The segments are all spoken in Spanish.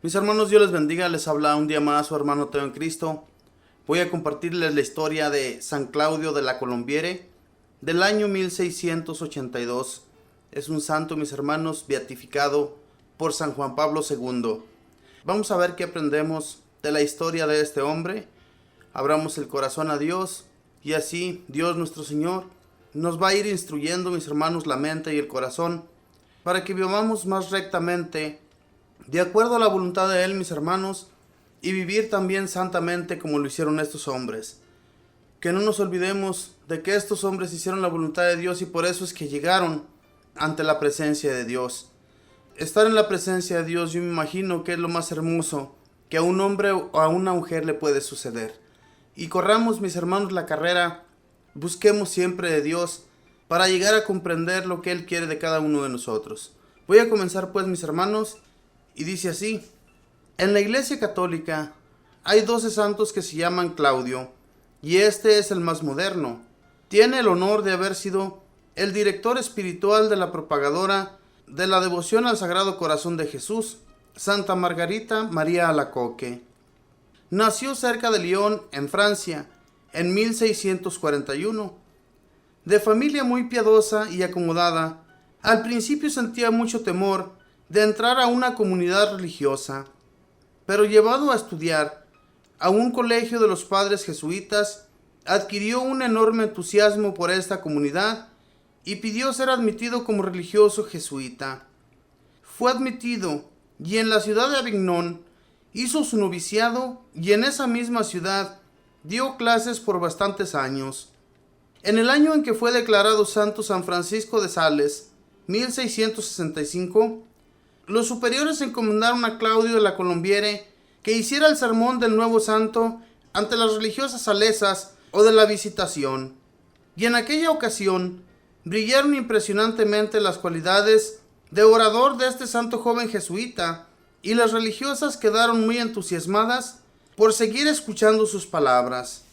Mis hermanos, Dios les bendiga, les habla un día más su hermano Teo en Cristo. Voy a compartirles la historia de San Claudio de la Colombiere del año 1682. Es un santo, mis hermanos, beatificado por San Juan Pablo II. Vamos a ver qué aprendemos de la historia de este hombre. Abramos el corazón a Dios y así Dios nuestro Señor nos va a ir instruyendo, mis hermanos, la mente y el corazón para que vivamos más rectamente de acuerdo a la voluntad de Él, mis hermanos, y vivir también santamente como lo hicieron estos hombres. Que no nos olvidemos de que estos hombres hicieron la voluntad de Dios y por eso es que llegaron ante la presencia de Dios. Estar en la presencia de Dios, yo me imagino que es lo más hermoso que a un hombre o a una mujer le puede suceder. Y corramos, mis hermanos, la carrera, busquemos siempre de Dios para llegar a comprender lo que Él quiere de cada uno de nosotros. Voy a comenzar pues, mis hermanos, y dice así: en la Iglesia Católica hay 12 santos que se llaman Claudio, y este es el más moderno. Tiene el honor de haber sido el director espiritual de la propagadora de la devoción al Sagrado Corazón de Jesús, Santa Margarita María Alacoque. Nació cerca de Lyon, en Francia, en 1641. De familia muy piadosa y acomodada, al principio sentía mucho temor de entrar a una comunidad religiosa, pero llevado a estudiar a un colegio de los padres jesuitas, adquirió un enorme entusiasmo por esta comunidad y pidió ser admitido como religioso jesuita. Fue admitido y en la ciudad de Avignon hizo su noviciado y en esa misma ciudad dio clases por bastantes años. En el año en que fue declarado santo San Francisco de Sales, 1665, los superiores encomendaron a Claudio de la Colombiere que hiciera el sermón del nuevo santo ante las religiosas salesas o de la Visitación. Y en aquella ocasión brillaron impresionantemente las cualidades de orador de este santo joven jesuita, y las religiosas quedaron muy entusiasmadas por seguir escuchando sus palabras.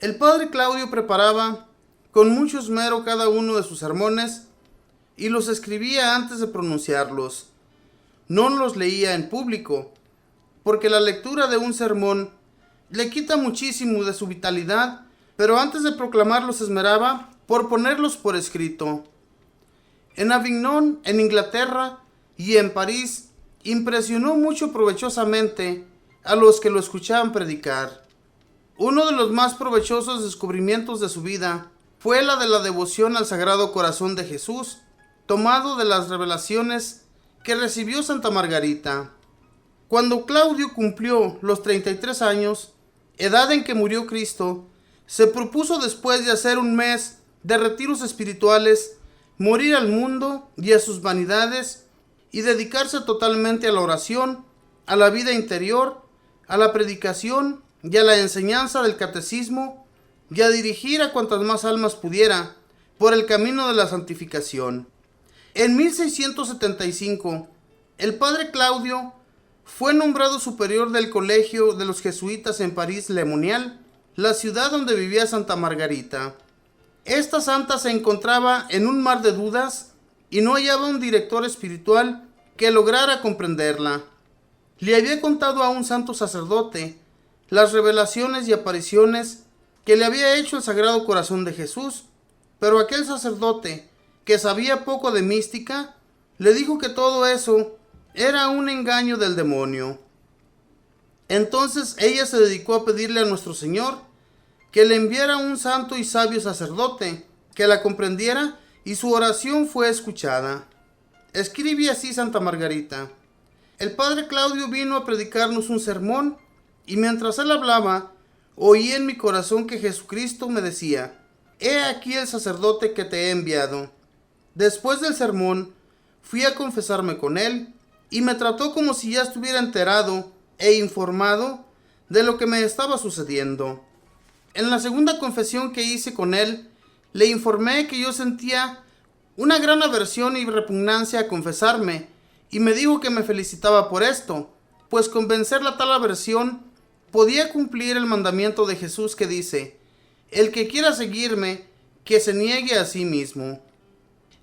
El padre Claudio preparaba con mucho esmero cada uno de sus sermones y los escribía antes de pronunciarlos. No los leía en público, porque la lectura de un sermón le quita muchísimo de su vitalidad, pero antes de proclamarlos se esmeraba por ponerlos por escrito. En Avignon, en Inglaterra y en París, impresionó mucho provechosamente a los que lo escuchaban predicar. Uno de los más provechosos descubrimientos de su vida fue la de la devoción al Sagrado Corazón de Jesús, tomado de las revelaciones que recibió Santa Margarita. Cuando Claudio cumplió los 33 años, edad en que murió Cristo, se propuso, después de hacer un mes de retiros espirituales, morir al mundo y a sus vanidades y dedicarse totalmente a la oración, a la vida interior, a la predicación y a la enseñanza del catecismo, y a dirigir a cuantas más almas pudiera por el camino de la santificación. En 1675, el padre Claudio fue nombrado superior del colegio de los jesuitas en París Le Monial, la ciudad donde vivía Santa Margarita. Esta santa se encontraba en un mar de dudas y no hallaba un director espiritual que lograra comprenderla. Le había contado a un santo sacerdote las revelaciones y apariciones que le había hecho el Sagrado Corazón de Jesús, pero aquel sacerdote, que sabía poco de mística, le dijo que todo eso era un engaño del demonio. Entonces ella se dedicó a pedirle a nuestro Señor que le enviara un santo y sabio sacerdote que la comprendiera, y su oración fue escuchada. Escribe así Santa Margarita: el padre Claudio vino a predicarnos un sermón, y mientras él hablaba, oí en mi corazón que Jesucristo me decía: he aquí el sacerdote que te he enviado. Después del sermón, fui a confesarme con él, y me trató como si ya estuviera enterado e informado de lo que me estaba sucediendo. En la segunda confesión que hice con él, le informé que yo sentía una gran aversión y repugnancia a confesarme, y me dijo que me felicitaba por esto, pues con vencer la tal aversión podía cumplir el mandamiento de Jesús que dice: el que quiera seguirme, que se niegue a sí mismo.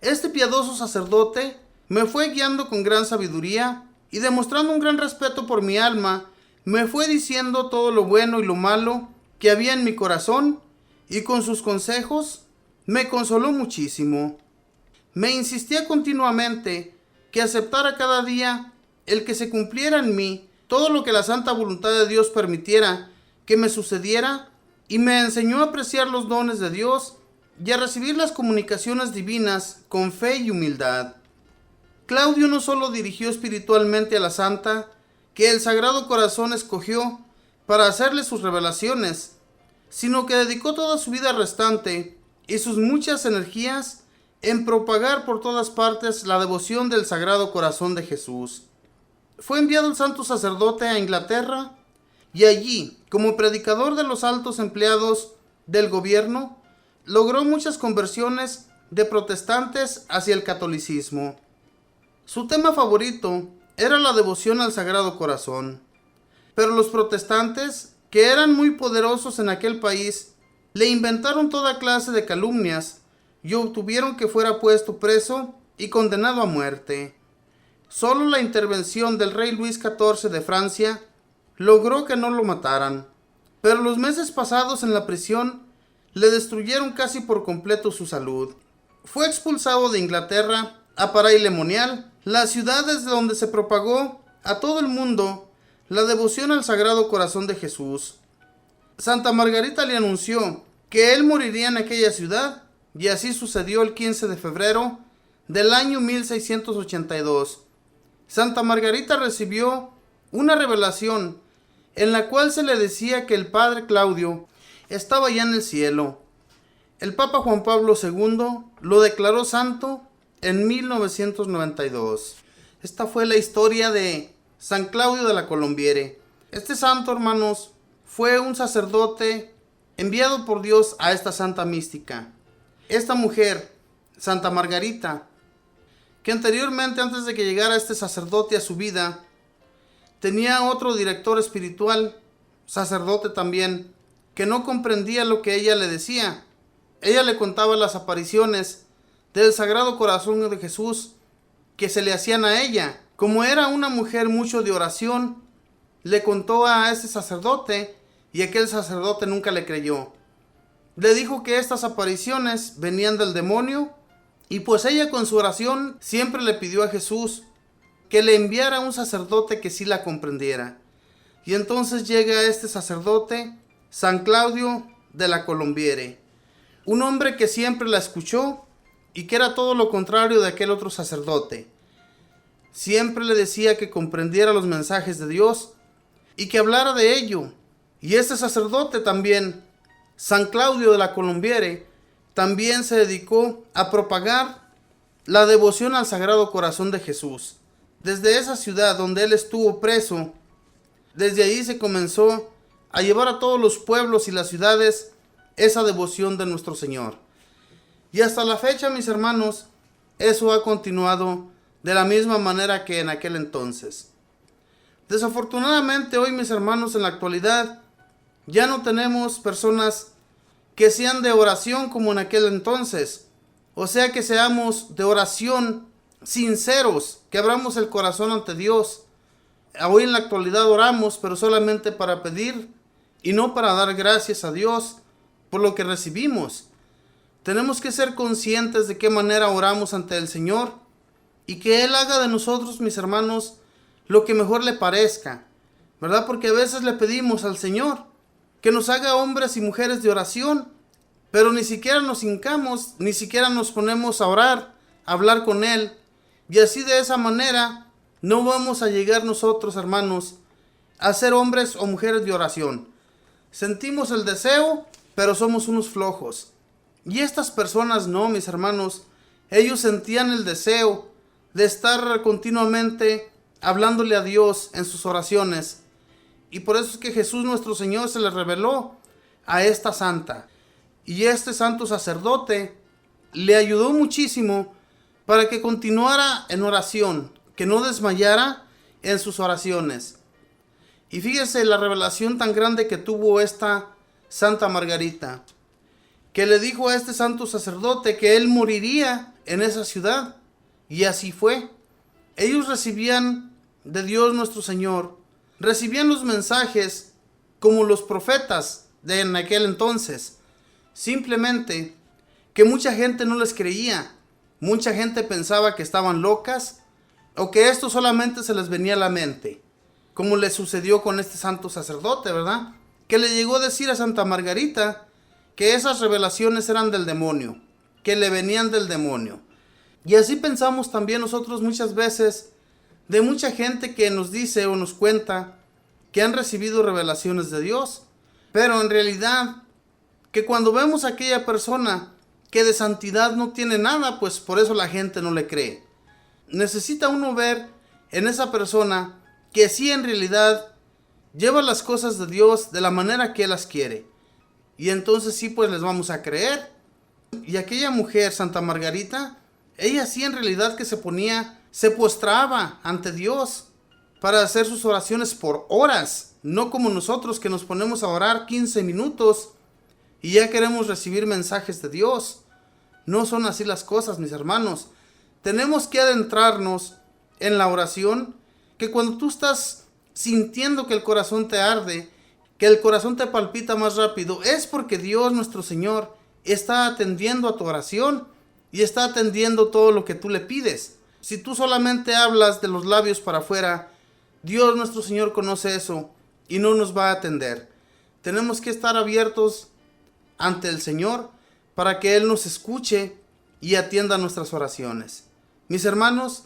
Este piadoso sacerdote me fue guiando con gran sabiduría y demostrando un gran respeto por mi alma, me fue diciendo todo lo bueno y lo malo que había en mi corazón, y con sus consejos me consoló muchísimo. Me insistía continuamente que aceptara cada día el que se cumpliera en mí todo lo que la santa voluntad de Dios permitiera que me sucediera, y me enseñó a apreciar los dones de Dios y a recibir las comunicaciones divinas con fe y humildad. Claudio no solo dirigió espiritualmente a la santa, que el Sagrado Corazón escogió para hacerle sus revelaciones, sino que dedicó toda su vida restante y sus muchas energías en propagar por todas partes la devoción del Sagrado Corazón de Jesús. Fue enviado el santo sacerdote a Inglaterra, y allí, como predicador de los altos empleados del gobierno, logró muchas conversiones de protestantes hacia el catolicismo. Su tema favorito era la devoción al Sagrado Corazón, pero los protestantes, que eran muy poderosos en aquel país, le inventaron toda clase de calumnias y obtuvieron que fuera puesto preso y condenado a muerte. Solo la intervención del rey Luis XIV de Francia logró que no lo mataran, pero los meses pasados en la prisión le destruyeron casi por completo su salud. Fue expulsado de Inglaterra a Paray-le-Monial, la ciudad desde donde se propagó a todo el mundo la devoción al Sagrado Corazón de Jesús. Santa Margarita le anunció que él moriría en aquella ciudad, y así sucedió el 15 de febrero del año 1682. Santa Margarita recibió una revelación en la cual se le decía que el padre Claudio estaba ya en el cielo. El Papa Juan Pablo II lo declaró santo en 1992. Esta fue la historia de San Claudio de la Colombiere. Este santo, hermanos, fue un sacerdote enviado por Dios a esta santa mística. Esta mujer, Santa Margarita, que anteriormente, antes de que llegara este sacerdote a su vida, tenía otro director espiritual, sacerdote también, que no comprendía lo que ella le decía. Ella le contaba las apariciones del Sagrado Corazón de Jesús que se le hacían a ella. Como era una mujer mucho de oración, le contó a ese sacerdote, y aquel sacerdote nunca le creyó. Le dijo que estas apariciones venían del demonio, y pues ella con su oración siempre le pidió a Jesús que le enviara un sacerdote que sí la comprendiera. Y entonces llega este sacerdote, San Claudio de la Colombiere, un hombre que siempre la escuchó y que era todo lo contrario de aquel otro sacerdote. Siempre le decía que comprendiera los mensajes de Dios y que hablara de ello. Y este sacerdote también, San Claudio de la Colombiere, también se dedicó a propagar la devoción al Sagrado Corazón de Jesús. Desde esa ciudad donde él estuvo preso, desde ahí se comenzó a llevar a todos los pueblos y las ciudades esa devoción de nuestro Señor. Y hasta la fecha, mis hermanos, eso ha continuado de la misma manera que en aquel entonces. Desafortunadamente hoy, mis hermanos, en la actualidad, ya no tenemos personas que sean de oración como en aquel entonces. O sea, que seamos de oración sinceros, que abramos el corazón ante Dios. Hoy en la actualidad oramos, pero solamente para pedir y no para dar gracias a Dios por lo que recibimos. Tenemos que ser conscientes de qué manera oramos ante el Señor y que Él haga de nosotros, mis hermanos, lo que mejor le parezca, ¿verdad? Porque a veces le pedimos al Señor que nos haga hombres y mujeres de oración, pero ni siquiera nos hincamos, ni siquiera nos ponemos a orar, a hablar con Él, y así de esa manera no vamos a llegar nosotros, hermanos, a ser hombres o mujeres de oración. Sentimos el deseo, pero somos unos flojos. Y estas personas no, mis hermanos, ellos sentían el deseo de estar continuamente hablándole a Dios en sus oraciones. Y por eso es que Jesús nuestro Señor se le reveló a esta santa. Y este santo sacerdote le ayudó muchísimo para que continuara en oración, que no desmayara en sus oraciones. Y fíjese la revelación tan grande que tuvo esta Santa Margarita, que le dijo a este santo sacerdote que él moriría en esa ciudad. Y así fue. Ellos recibían de Dios nuestro Señor recibían los mensajes como los profetas de en aquel entonces. Simplemente que mucha gente no les creía. Mucha gente pensaba que estaban locas o que esto solamente se les venía a la mente, como le sucedió con este santo sacerdote, ¿verdad? Que le llegó a decir a Santa Margarita que esas revelaciones eran del demonio, que le venían del demonio. Y así pensamos también nosotros muchas veces de mucha gente que nos dice o nos cuenta que han recibido revelaciones de Dios, pero en realidad que cuando vemos a aquella persona que de santidad no tiene nada, pues por eso la gente no le cree. Necesita uno ver en esa persona que sí en realidad lleva las cosas de Dios de la manera que Él las quiere. Y entonces sí, pues les vamos a creer. Y aquella mujer, Santa Margarita, ella sí en realidad que se postraba ante Dios para hacer sus oraciones por horas, no como nosotros que nos ponemos a orar 15 minutos y ya queremos recibir mensajes de Dios. No son así las cosas, mis hermanos. Tenemos que adentrarnos en la oración, que cuando tú estás sintiendo que el corazón te arde, que el corazón te palpita más rápido, es porque Dios nuestro Señor está atendiendo a tu oración y está atendiendo todo lo que tú le pides. Si tú solamente hablas de los labios para afuera, Dios nuestro Señor conoce eso y no nos va a atender. Tenemos que estar abiertos ante el Señor para que Él nos escuche y atienda nuestras oraciones. Mis hermanos,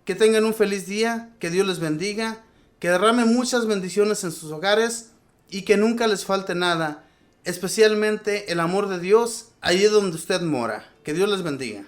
que tengan un feliz día, que Dios les bendiga, que derrame muchas bendiciones en sus hogares y que nunca les falte nada, especialmente el amor de Dios allí donde usted mora. Que Dios les bendiga.